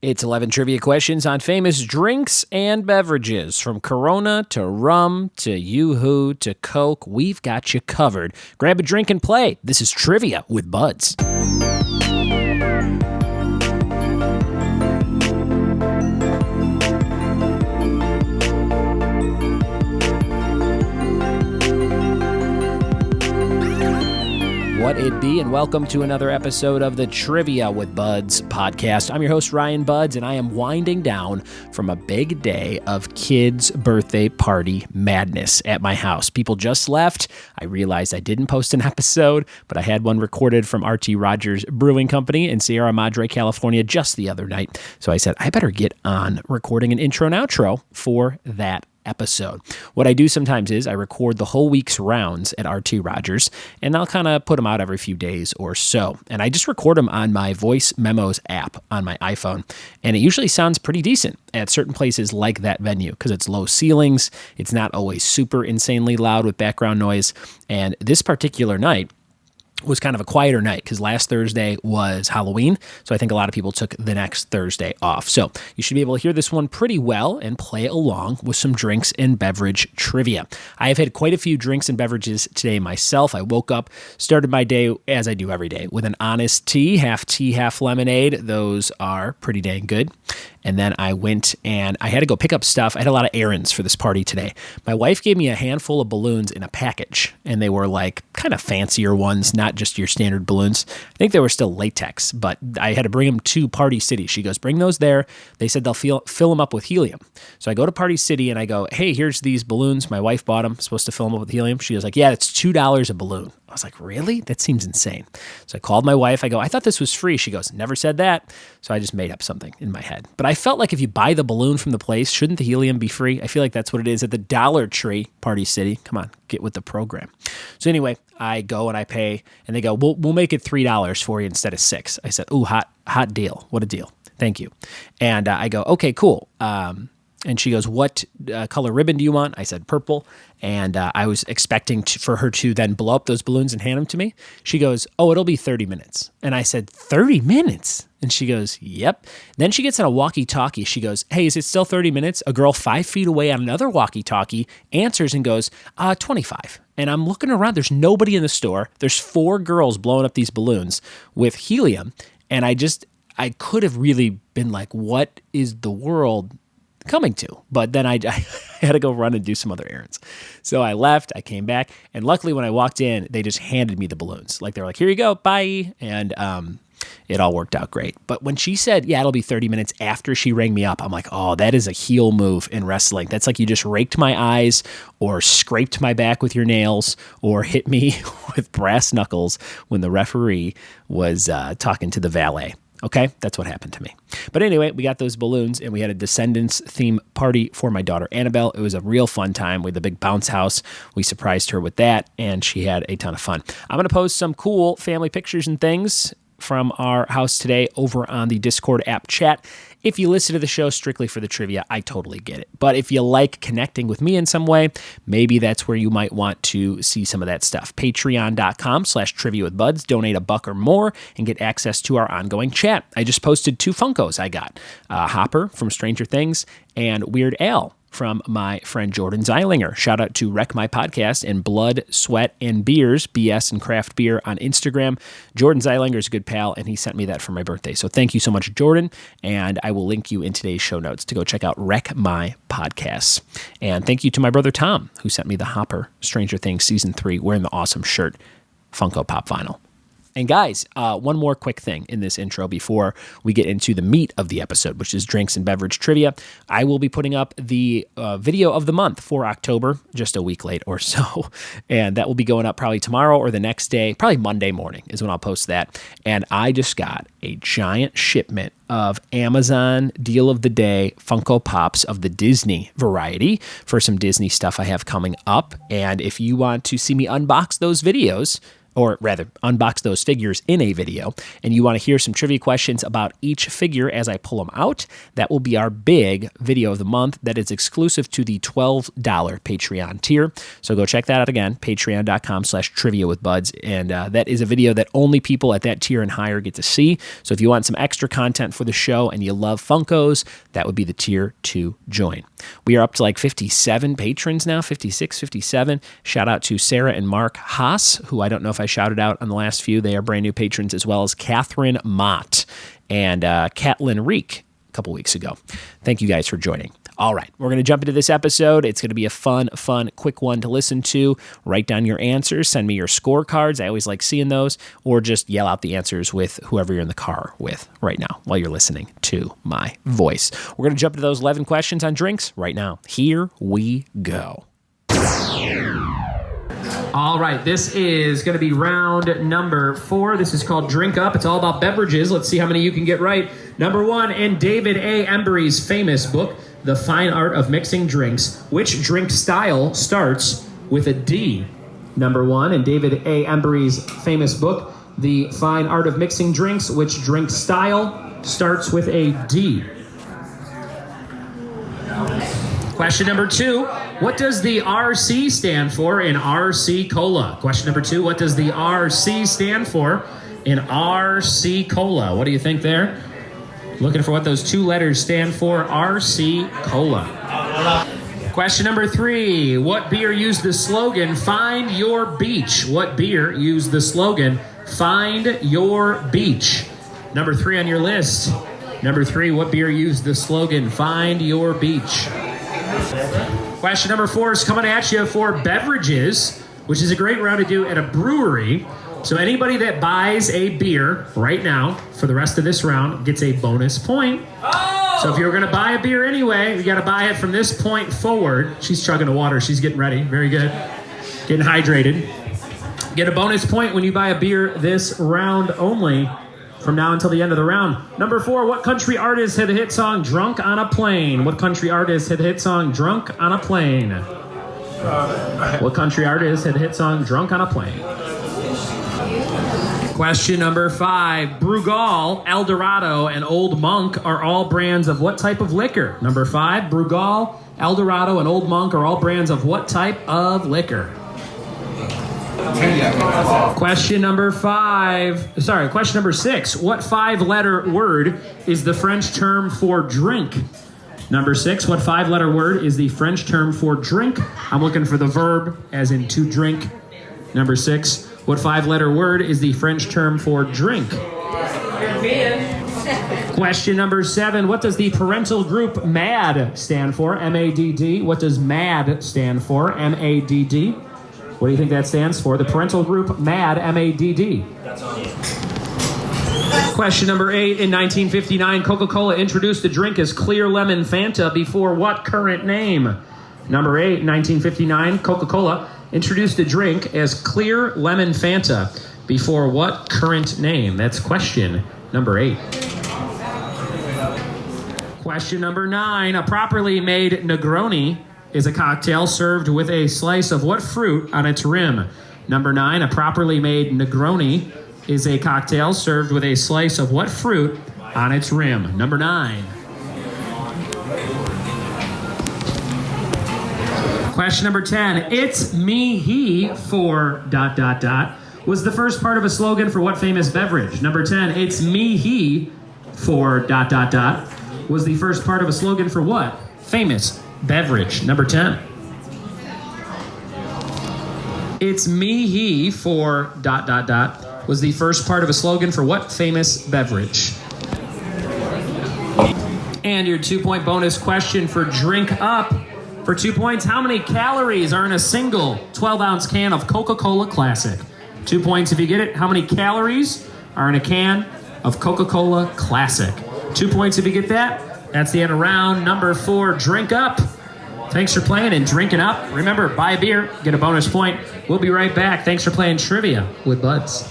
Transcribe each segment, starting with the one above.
It's 11 trivia questions on famous drinks and beverages. From Corona to rum to Yoo Hoo to Coke, we've got you covered. Grab a drink and play. This is Trivia with Buds. What it be, and welcome to another episode of the Trivia with Buds podcast. I'm your host, Ryan Buds, and I am winding down from a big day of kids' birthday party madness at my house. People just left. I realized I didn't post an episode, but I had one recorded from RT Rogers Brewing Company in Sierra Madre, California, just the other night. So I said, I better get on recording an intro and outro for that episode. What I do sometimes is I record the whole week's rounds at RT Rogers, and I'll kind of put them out every few days or so. And I just record them on my voice memos app on my iPhone, and it usually sounds pretty decent at certain places like that venue because it's low ceilings. It's not always super insanely loud with background noise. And this particular night was kind of a quieter night because last Thursday was Halloween, so I think a lot of people took the next Thursday off. So you should be able to hear this one pretty well and play along with some drinks and beverage trivia. I have had quite a few drinks and beverages today myself. I woke up, started my day, as I do every day, with an Honest tea, half lemonade. Those are pretty dang good. And then I went and I had to go pick up stuff. I had a lot of errands for this party today. My wife gave me a handful of balloons in a package, and they were like kind of fancier ones, not just your standard balloons. I think they were still latex, but I had to bring them to Party City. She goes, bring those there. They said they'll fill them up with helium. So I go to Party City and I go, hey, here's these balloons. My wife bought them, supposed to fill them up with helium. She was like, yeah, it's $2 a balloon. I was like, really? That seems insane. So I called my wife. I go, I thought this was free. She goes, never said that. So I just made up something in my head. But I felt like if you buy the balloon from the place, shouldn't the helium be free? I feel like that's what it is at the Dollar Tree, Party City. Come on, get with the program. So anyway, I go and I pay, and they go, we'll make it $3 for you instead of $6. I said, ooh, hot deal. What a deal. Thank you. And I go, okay, cool. And she goes, what color ribbon do you want? I said purple. And I was expecting for her to then blow up those balloons and hand them to me. She goes, oh, it'll be 30 minutes. And I said, 30 minutes? And she goes, yep. Then she gets on a walkie-talkie. She goes, hey, is it still 30 minutes? A girl 5 feet away on another walkie-talkie answers and goes, 25. And I'm looking around. There's nobody in the store. There's 4 girls blowing up these balloons with helium. And I could have really been like, what is the world coming to? But then I had to go run and do some other errands. So I left, I came back, and luckily when I walked in, they just handed me the balloons. Like, they were like, here you go, bye. And it all worked out great. But when she said, yeah, it'll be 30 minutes after she rang me up, I'm like, oh, that is a heel move in wrestling. That's like you just raked my eyes or scraped my back with your nails or hit me with brass knuckles when the referee was talking to the valet. Okay, that's what happened to me. But anyway, we got those balloons, and we had a Descendants theme party for my daughter, Annabelle. It was a real fun time. We had the big bounce house. We surprised her with that, and she had a ton of fun. I'm going to post some cool family pictures and things from our house today over on the Discord app chat. If you listen to the show strictly for the trivia, I totally get it. But if you like connecting with me in some way, maybe that's where you might want to see some of that stuff. Patreon.com/trivia with buds. Donate $1 or more and get access to our ongoing chat. I just posted 2 Funkos I got. Hopper from Stranger Things and Weird Al from my friend Jordan Zeilinger. Shout out to Wreck My Podcast and Blood, Sweat, and Beers, BS and Craft Beer on Instagram. Jordan Zeilinger is a good pal, and he sent me that for my birthday. So thank you so much, Jordan, and I will link you in today's show notes to go check out Wreck My Podcasts. And thank you to my brother Tom, who sent me the Hopper Stranger Things Season 3 wearing the awesome shirt, Funko Pop vinyl. And guys, one more quick thing in this intro before we get into the meat of the episode, which is drinks and beverage trivia. I will be putting up the video of the month for October, just a week late or so. And that will be going up probably tomorrow or the next day, probably Monday morning is when I'll post that. And I just got a giant shipment of Amazon Deal of the Day Funko Pops of the Disney variety for some Disney stuff I have coming up. And if you want to see me unbox those videos, or rather, unbox those figures in a video, and you want to hear some trivia questions about each figure as I pull them out, that will be our big video of the month that is exclusive to the $12 Patreon tier. So go check that out again, patreon.com/trivia with buds. And that is a video that only people at that tier and higher get to see. So if you want some extra content for the show and you love Funkos, that would be the tier to join. We are up to like 57 patrons now, 56, 57. Shout out to Sarah and Mark Haas, who I don't know if I shouted out on the last few. They are brand new patrons, as well as Catherine Mott and Catlin Reek a couple weeks ago. Thank you guys for joining. All right, we're going to jump into this episode. It's going to be a fun, quick one to listen to. Write down your answers. Send me your scorecards. I always like seeing those. Or just yell out the answers with whoever you're in the car with right now while you're listening to my voice. We're going to jump into those 11 questions on drinks right now. Here we go. All right, this is going to be round number 4. This is called Drink Up. It's all about beverages. Let's see how many you can get right. Number 1, in David A. Embry's famous book, The Fine Art of Mixing Drinks, which drink style starts with a D? Number 1, in David A. Embry's famous book, The Fine Art of Mixing Drinks, which drink style starts with a D? Question number 2, what does the RC stand for in RC Cola? Question number 2, what does the RC stand for in RC Cola? What do you think there? Looking for what those 2 letters stand for, RC Cola. Question number 3, what beer used the slogan, Find Your Beach? What beer used the slogan, Find Your Beach? Number 3 on your list. Number 3, what beer used the slogan, Find Your Beach? Question number 4 is coming at you for Beverages, which is a great round to do at a brewery. So anybody that buys a beer right now for the rest of this round gets a bonus point. Oh! So if you're going to buy a beer anyway, you got to buy it from this point forward. She's chugging the water. She's getting ready. Very good. Getting hydrated. Get a bonus point when you buy a beer this round only from now until the end of the round. Number 4, what country artist had the hit song Drunk on a Plane? What country artist had the hit song Drunk on a Plane? What country artist had the hit song Drunk on a Plane? Question number 5, Brugal, Eldorado, and Old Monk are all brands of what type of liquor? Number 5, Brugal, Eldorado, and Old Monk are all brands of what type of liquor? Question number 6. What 5-letter word is the French term for drink? Number 6, what 5-letter word is the French term for drink? I'm looking for the verb, as in to drink. Number 6, what 5-letter word is the French term for drink? Question number 7, what does the parental group MAD stand for? M-A-D-D. What does MAD stand for? M-A-D-D. What do you think that stands for? The parental group MAD, M-A-D-D. That's on you. Question number 8, in 1959, Coca-Cola introduced the drink as Clear Lemon Fanta before what current name? Number 8, in 1959, Coca-Cola introduced the drink as Clear Lemon Fanta before what current name? That's question number 8. Question number 9, a properly made Negroni is a cocktail served with a slice of what fruit on its rim? Number 9, a properly made Negroni is a cocktail served with a slice of what fruit on its rim? Number 9. Question number 10, it's me, he, for ... was the first part of a slogan for what famous beverage? Number 10, it's me, he, for ... was the first part of a slogan for what famous beverage? Number 10. It's me, he, for ... was the first part of a slogan for what famous beverage? And your 2-point bonus question for Drink Up. For 2 points, how many calories are in a single 12-ounce can of Coca-Cola Classic? 2 points if you get it. How many calories are in a can of Coca-Cola Classic? 2 points if you get that. That's the end of round number 4. Drink Up. Thanks for playing and drinking up. Remember, buy a beer, get a bonus point. We'll be right back. Thanks for playing Trivia with Buds.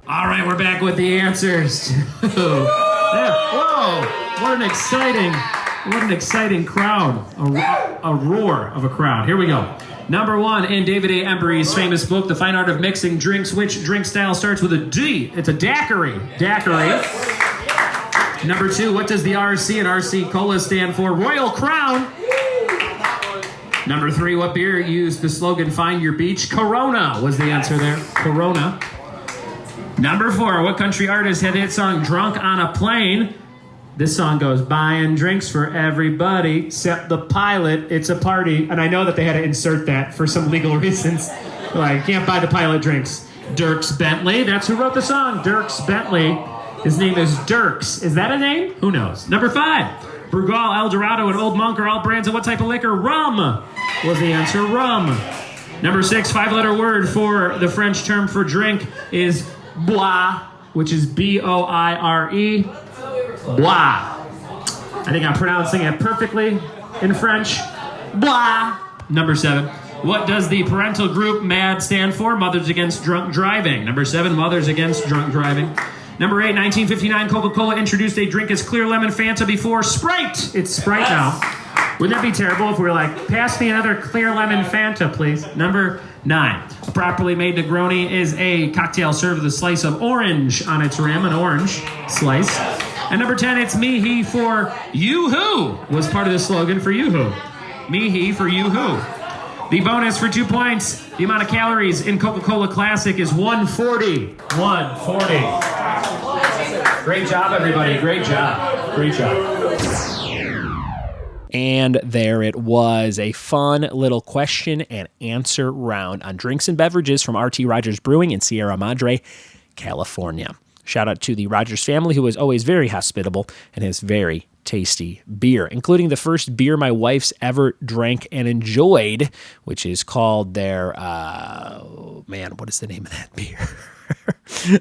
All right, we're back with the answers. Whoa, what an exciting What an exciting crowd. A roar of a crowd. Here we go. Number 1 in David A. Embry's famous book, The Fine Art of Mixing Drinks. Which drink style starts with a D? It's a daiquiri. Daiquiri. Number 2, what does the RC and RC Cola stand for? Royal Crown. Number 3, what beer used the slogan Find Your Beach? Corona was the answer there. Corona. Number 4, what country artist had the hit song Drunk on a Plane? This song goes, buying drinks for everybody except the pilot. It's a party. And I know that they had to insert that for some legal reasons. Like, can't buy the pilot drinks. Dierks Bentley, that's who wrote the song. Dierks Bentley. His name is Dierks. Is that a name? Who knows? Number 5, Brugal, El Dorado, and Old Monk are all brands of what type of liquor? Rum was the answer, rum. Number 6, 5-letter word for the French term for drink is boire, which is B-O-I-R-E. Boire. I think I'm pronouncing it perfectly in French. Boire. Number 7. What does the parental group MAD stand for? Mothers Against Drunk Driving. Number 7, Mothers Against Drunk Driving. Number 8, 1959, Coca-Cola introduced a drink as clear lemon Fanta before Sprite. It's Sprite now. Wouldn't that be terrible if we were like, pass me another clear lemon Fanta, please? Number 9, a properly made Negroni is a cocktail served with a slice of orange on its rim, an orange slice. And number 10, it's me, he for Yoo Hoo was part of the slogan for Yoo Hoo. Me, he for Yoo Hoo. The bonus for 2 points, the amount of calories in Coca-Cola Classic is 140. 140. Great job, everybody. Great job. Great job. And there it was, a fun little question and answer round on drinks and beverages from RT Rogers Brewing in Sierra Madre, California. Shout out to the Rogers family, who is always very hospitable and has very tasty beer, including the first beer my wife's ever drank and enjoyed, which is called their, what is the name of that beer?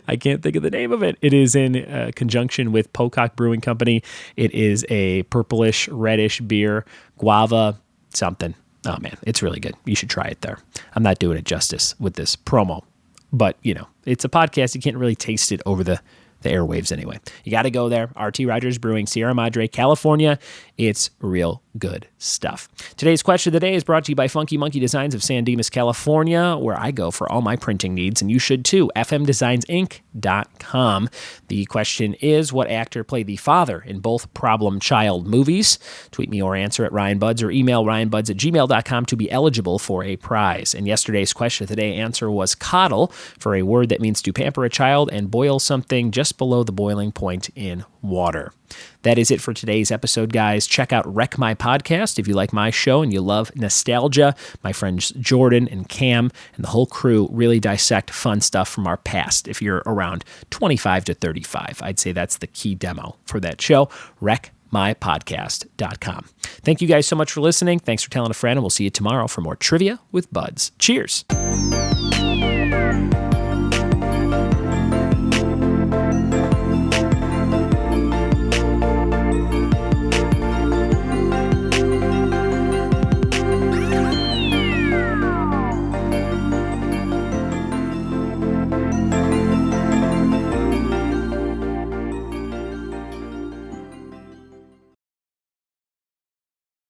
I can't think of the name of it. It is in conjunction with Pocock Brewing Company. It is a purplish, reddish beer, guava something. Oh, man, it's really good. You should try it there. I'm not doing it justice with this promo. But, it's a podcast. You can't really taste it over the airwaves anyway. You got to go there. RT Rogers Brewing, Sierra Madre, California. It's real good stuff. Today's question of the day is brought to you by Funky Monkey Designs of San Dimas, California, where I go for all my printing needs, and you should too. fmdesignsinc.com. The question is, what actor played the father in both Problem Child movies? Tweet me or answer at Ryan Buds or email ryanbuds@gmail.com to be eligible for a prize. And yesterday's question of the day answer was coddle, for a word that means to pamper a child and boil something just below the boiling point in water. That is it for today's episode, guys. Check out Wreck My Podcast if you like my show and you love nostalgia. My friends Jordan and Cam and the whole crew really dissect fun stuff from our past. If you're around 25 to 35, I'd say that's the key demo for that show. WreckMyPodcast.com. Thank you guys so much for listening. Thanks for telling a friend, and we'll see you tomorrow for more Trivia with Buds. Cheers.